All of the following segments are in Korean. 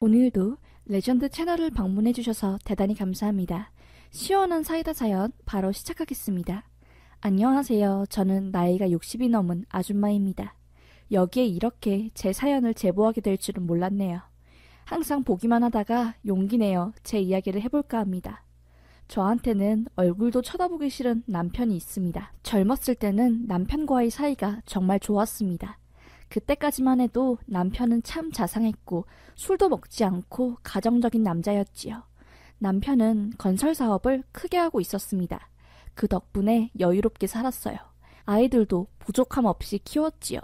오늘도 레전드 채널을 방문해주셔서 대단히 감사합니다. 시원한 사이다 사연 바로 시작하겠습니다. 안녕하세요. 저는 나이가 60이 넘은 아줌마입니다. 여기에 이렇게 제 사연을 제보하게 될 줄은 몰랐네요. 항상 보기만 하다가 용기 내어 제 이야기를 해볼까 합니다. 저한테는 얼굴도 쳐다보기 싫은 남편이 있습니다. 젊었을 때는 남편과의 사이가 정말 좋았습니다. 그때까지만 해도 남편은 참 자상했고 술도 먹지 않고 가정적인 남자였지요. 남편은 건설 사업을 크게 하고 있었습니다. 그 덕분에 여유롭게 살았어요. 아이들도 부족함 없이 키웠지요.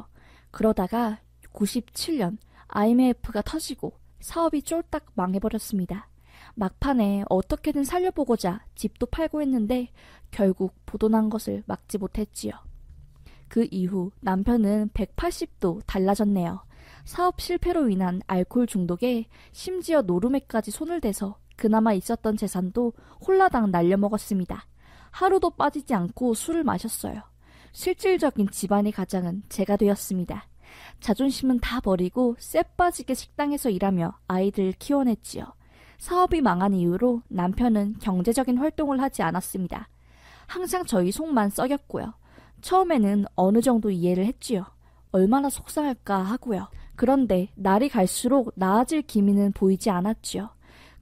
그러다가 97년 IMF가 터지고 사업이 쫄딱 망해버렸습니다. 막판에 어떻게든 살려보고자 집도 팔고 했는데 결국 부도난 것을 막지 못했지요. 그 이후 남편은 180도 달라졌네요. 사업 실패로 인한 알코올 중독에 심지어 노름에까지 손을 대서 그나마 있었던 재산도 홀라당 날려먹었습니다. 하루도 빠지지 않고 술을 마셨어요. 실질적인 집안의 가장은 제가 되었습니다. 자존심은 다 버리고 쎄 빠지게 식당에서 일하며 아이들을 키워냈지요. 사업이 망한 이후로 남편은 경제적인 활동을 하지 않았습니다. 항상 저희 속만 썩였고요. 처음에는 어느 정도 이해를 했지요. 얼마나 속상할까 하고요. 그런데 날이 갈수록 나아질 기미는 보이지 않았지요.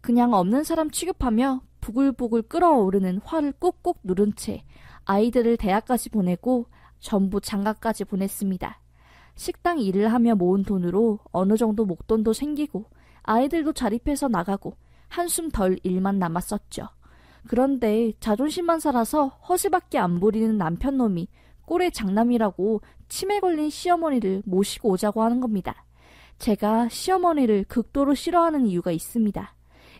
그냥 없는 사람 취급하며 부글부글 끓어오르는 화를 꾹꾹 누른 채 아이들을 대학까지 보내고 전부 장가까지 보냈습니다. 식당 일을 하며 모은 돈으로 어느 정도 목돈도 생기고 아이들도 자립해서 나가고 한숨 덜 일만 남았었죠. 그런데 자존심만 살아서 허시밖에 안 부리는 남편놈이 꼴의 장남이라고 치매 걸린 시어머니를 모시고 오자고 하는 겁니다. 제가 시어머니를 극도로 싫어하는 이유가 있습니다.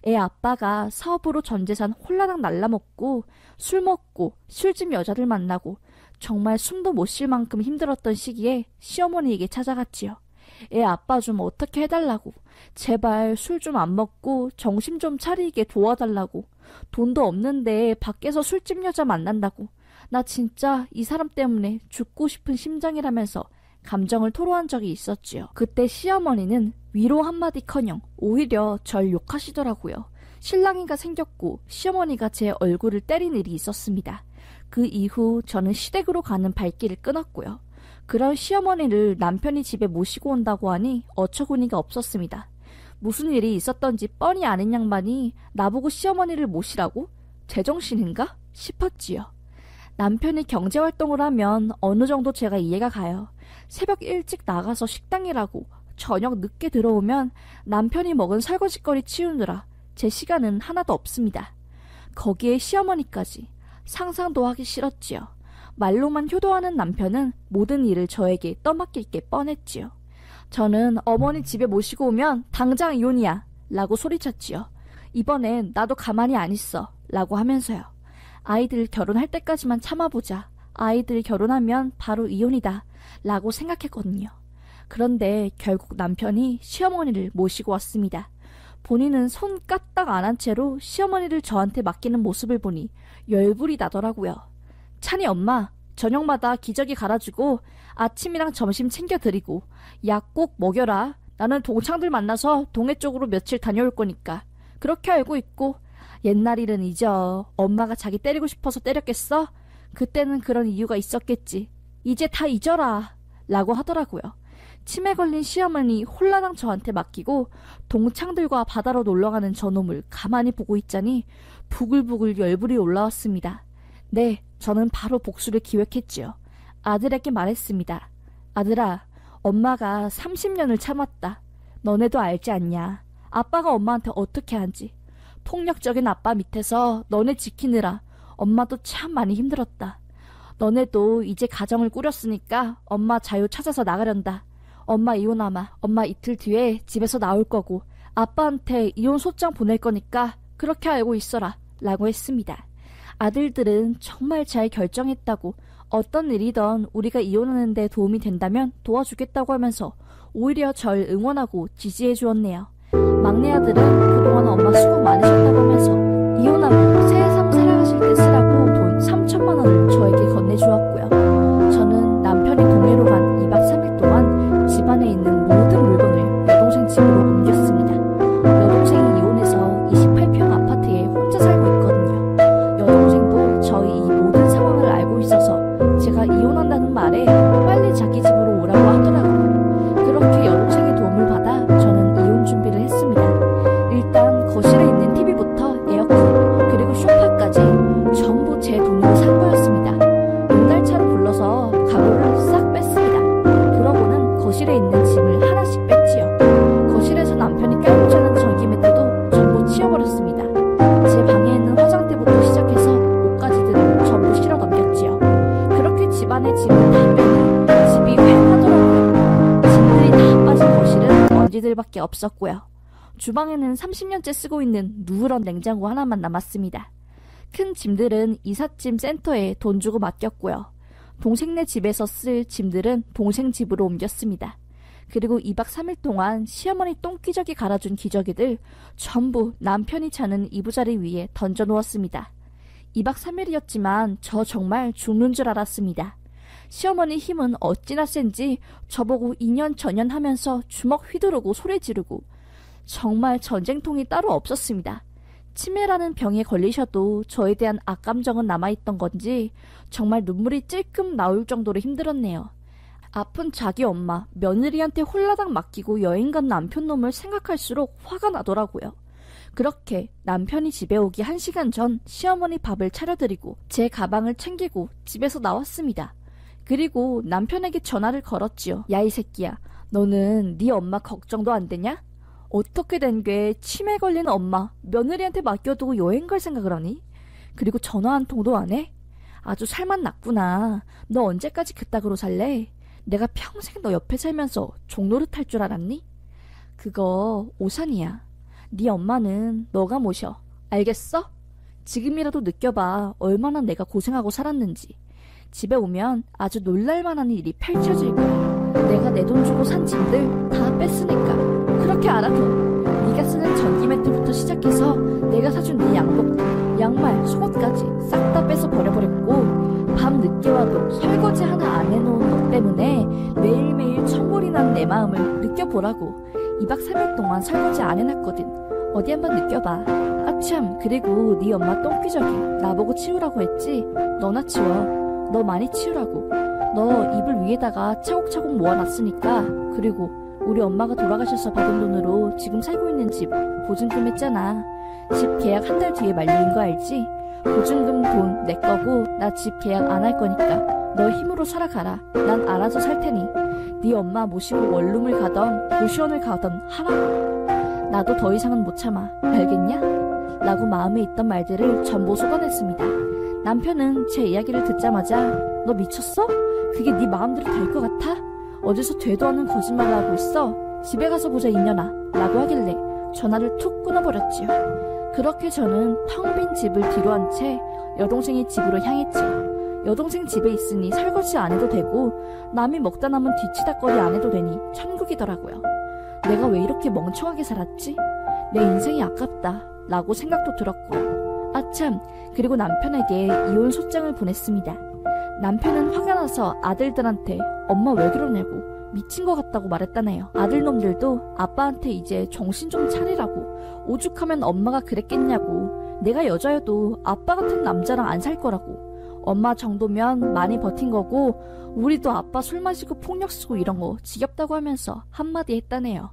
애 아빠가 사업으로 전 재산 홀라당 날라먹고 술 먹고 술집 여자들 만나고 정말 숨도 못 쉴 만큼 힘들었던 시기에 시어머니에게 찾아갔지요. 애 아빠 좀 어떻게 해달라고, 제발 술 좀 안 먹고 정신 좀 차리게 도와달라고, 돈도 없는데 밖에서 술집 여자 만난다고, 나 진짜 이 사람 때문에 죽고 싶은 심정이라면서 감정을 토로한 적이 있었지요. 그때 시어머니는 위로 한마디커녕 오히려 절 욕하시더라고요. 실랑이가 생겼고 시어머니가 제 얼굴을 때린 일이 있었습니다. 그 이후 저는 시댁으로 가는 발길을 끊었고요. 그런 시어머니를 남편이 집에 모시고 온다고 하니 어처구니가 없었습니다. 무슨 일이 있었던지 뻔히 아는 양반이 나보고 시어머니를 모시라고? 제정신인가? 싶었지요. 남편이 경제활동을 하면 어느 정도 제가 이해가 가요. 새벽 일찍 나가서 식당 일하고 저녁 늦게 들어오면 남편이 먹은 설거지거리 치우느라 제 시간은 하나도 없습니다. 거기에 시어머니까지 상상도 하기 싫었지요. 말로만 효도하는 남편은 모든 일을 저에게 떠맡길 게 뻔했지요. 저는 어머니 집에 모시고 오면 당장 이혼이야 라고 소리쳤지요. 이번엔 나도 가만히 안 있어 라고 하면서요. 아이들 결혼할 때까지만 참아보자. 아이들 결혼하면 바로 이혼이다 라고 생각했거든요. 그런데 결국 남편이 시어머니를 모시고 왔습니다. 본인은 손 까딱 안 한 채로 시어머니를 저한테 맡기는 모습을 보니 열불이 나더라고요. 찬이 엄마, 저녁마다 기저귀 갈아주고 아침이랑 점심 챙겨드리고 약 꼭 먹여라. 나는 동창들 만나서 동해 쪽으로 며칠 다녀올 거니까. 그렇게 알고 있고 옛날 일은 잊어. 엄마가 자기 때리고 싶어서 때렸겠어? 그때는 그런 이유가 있었겠지. 이제 다 잊어라 라고 하더라고요. 치매 걸린 시어머니 홀라당 저한테 맡기고 동창들과 바다로 놀러가는 저놈을 가만히 보고 있자니 부글부글 열불이 올라왔습니다. 네, 저는 바로 복수를 기획했지요. 아들에게 말했습니다. 아들아, 엄마가 30년을 참았다. 너네도 알지 않냐. 아빠가 엄마한테 어떻게 한지. 폭력적인 아빠 밑에서 너네 지키느라 엄마도 참 많이 힘들었다. 너네도 이제 가정을 꾸렸으니까 엄마 자유 찾아서 나가련다. 엄마 이혼하마. 엄마 이틀 뒤에 집에서 나올 거고 아빠한테 이혼 소장 보낼 거니까 그렇게 알고 있어라 라고 했습니다. 아들들은 정말 잘 결정했다고 어떤 일이든 우리가 이혼하는 데 도움이 된다면 도와주겠다고 하면서 오히려 절 응원하고 지지해 주었네요. 막내 아들은 그동안 엄마 수고 많으셨다고 하면서 이혼하고 새삼 살아가실 때 쓰라고 돈 3천만 원을 저에게 건네주었고요. 저는 남편이 동해로 간 2박 3일 동안 집안에 있는 모든 물건을 여동생 집으로 옮겼습니다. 없었고요. 주방에는 30년째 쓰고 있는 누런 냉장고 하나만 남았습니다. 큰 짐들은 이삿짐 센터에 돈 주고 맡겼고요. 동생네 집에서 쓸 짐들은 동생 집으로 옮겼습니다. 그리고 2박 3일 동안 시어머니 똥기저귀 갈아준 기저귀들 전부 남편이 자는 이부자리 위에 던져놓았습니다. 2박 3일이었지만 저 정말 죽는 줄 알았습니다. 시어머니 힘은 어찌나 센지 저보고 2년 전년 하면서 주먹 휘두르고 소리 지르고 정말 전쟁통이 따로 없었습니다. 치매라는 병에 걸리셔도 저에 대한 악감정은 남아있던 건지 정말 눈물이 찔끔 나올 정도로 힘들었네요. 아픈 자기 엄마, 며느리한테 홀라당 맡기고 여행 간 남편 놈을 생각할수록 화가 나더라고요. 그렇게 남편이 집에 오기 1시간 전 시어머니 밥을 차려드리고 제 가방을 챙기고 집에서 나왔습니다. 그리고 남편에게 전화를 걸었지요. 야, 이 새끼야, 너는 네 엄마 걱정도 안 되냐? 어떻게 된 게 치매 걸린 엄마, 며느리한테 맡겨두고 여행 갈 생각을 하니? 그리고 전화 한 통도 안 해? 아주 살만 났구나. 너 언제까지 그따구로 살래? 내가 평생 너 옆에 살면서 종노릇 할 줄 알았니? 그거 오산이야. 네 엄마는 너가 모셔. 알겠어? 지금이라도 느껴봐 얼마나 내가 고생하고 살았는지. 집에 오면 아주 놀랄만한 일이 펼쳐질 거야. 내가 내 돈 주고 산 짐들 다 뺐으니까. 그렇게 알아둬. 네가 쓰는 전기 매트부터 시작해서 내가 사준 네 양복들, 양말, 속옷까지 싹 다 빼서 버려버렸고 밤 늦게 와도 설거지 하나 안 해놓은 너 때문에 매일매일 천골이 난 내 마음을 느껴보라고. 2박 3일 동안 설거지 안 해놨거든. 어디 한번 느껴봐. 아참, 그리고 네 엄마 똥기저귀 나보고 치우라고 했지? 너나 치워. 너 많이 치우라고. 너 이불 위에다가 차곡차곡 모아놨으니까. 그리고 우리 엄마가 돌아가셔서 받은 돈으로 지금 살고 있는 집 보증금 했잖아. 집 계약 1달 뒤에 만료인 거 알지? 보증금 돈 내 거고 나 집 계약 안 할 거니까 너 힘으로 살아가라. 난 알아서 살 테니 네 엄마 모시고 원룸을 가던 고시원을 가던 하라고. 나도 더 이상은 못 참아. 알겠냐? 라고 마음에 있던 말들을 전부 쏟아냈습니다. 남편은 제 이야기를 듣자마자 너 미쳤어? 그게 네 마음대로 될 것 같아? 어디서 되도 않는 거짓말을 하고 있어? 집에 가서 보자 이년아 라고 하길래 전화를 툭 끊어버렸지요. 그렇게 저는 텅 빈 집을 뒤로 한 채 여동생의 집으로 향했지요. 여동생 집에 있으니 설거지 안 해도 되고 남이 먹다 남은 뒤치다거리 안 해도 되니 천국이더라고요. 내가 왜 이렇게 멍청하게 살았지? 내 인생이 아깝다 라고 생각도 들었고, 아참, 그리고 남편에게 이혼 소장을 보냈습니다. 남편은 화가 나서 아들들한테 엄마 왜 그러냐고 미친 것 같다고 말했다네요. 아들놈들도 아빠한테 이제 정신 좀 차리라고, 오죽하면 엄마가 그랬겠냐고, 내가 여자여도 아빠 같은 남자랑 안 살 거라고, 엄마 정도면 많이 버틴 거고 우리도 아빠 술 마시고 폭력 쓰고 이런 거 지겹다고 하면서 한마디 했다네요.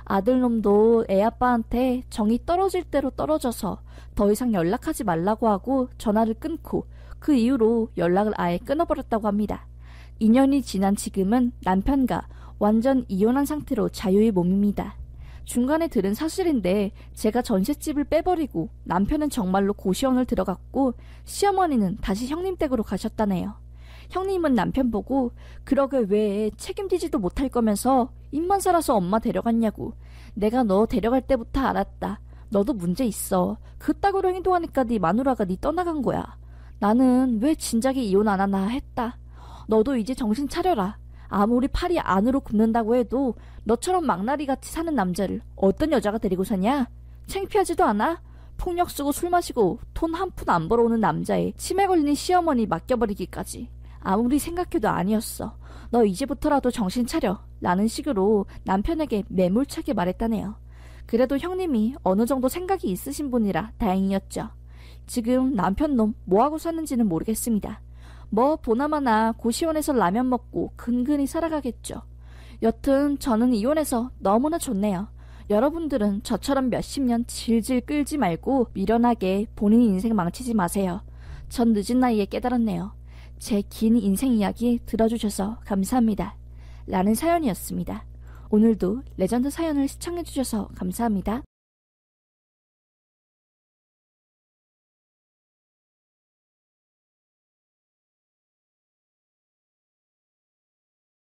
아들놈도 애아빠한테 정이 떨어질 대로 떨어져서 더 이상 연락하지 말라고 하고 전화를 끊고 그 이후로 연락을 아예 끊어버렸다고 합니다. 2년이 지난 지금은 남편과 완전 이혼한 상태로 자유의 몸입니다. 중간에 들은 사실인데 제가 전셋집을 빼버리고 남편은 정말로 고시원을 들어갔고 시어머니는 다시 형님 댁으로 가셨다네요. 형님은 남편 보고 그러게 왜 책임지지도 못할 거면서 입만 살아서 엄마 데려갔냐고. 내가 너 데려갈 때부터 알았다. 너도 문제 있어. 그따구로 행동하니까 네 마누라가 네 떠나간 거야. 나는 왜 진작에 이혼 안 하나 했다. 너도 이제 정신 차려라. 아무리 팔이 안으로 굽는다고 해도 너처럼 망나리같이 사는 남자를 어떤 여자가 데리고 사냐? 창피하지도 않아? 폭력 쓰고 술 마시고 돈 한 푼 안 벌어오는 남자에 치매 걸린 시어머니 맡겨버리기까지. 아무리 생각해도 아니었어. 너 이제부터라도 정신 차려 라는 식으로 남편에게 매몰차게 말했다네요. 그래도 형님이 어느 정도 생각이 있으신 분이라 다행이었죠. 지금 남편 놈 뭐하고 사는지는 모르겠습니다. 뭐 보나마나 고시원에서 라면 먹고 근근히 살아가겠죠. 여튼 저는 이혼해서 너무나 좋네요. 여러분들은 저처럼 몇십 년 질질 끌지 말고 미련하게 본인 인생 망치지 마세요. 전 늦은 나이에 깨달았네요. 제 긴 인생 이야기 들어주셔서 감사합니다. 라는 사연이었습니다. 오늘도 레전드 사연을 시청해주셔서 감사합니다.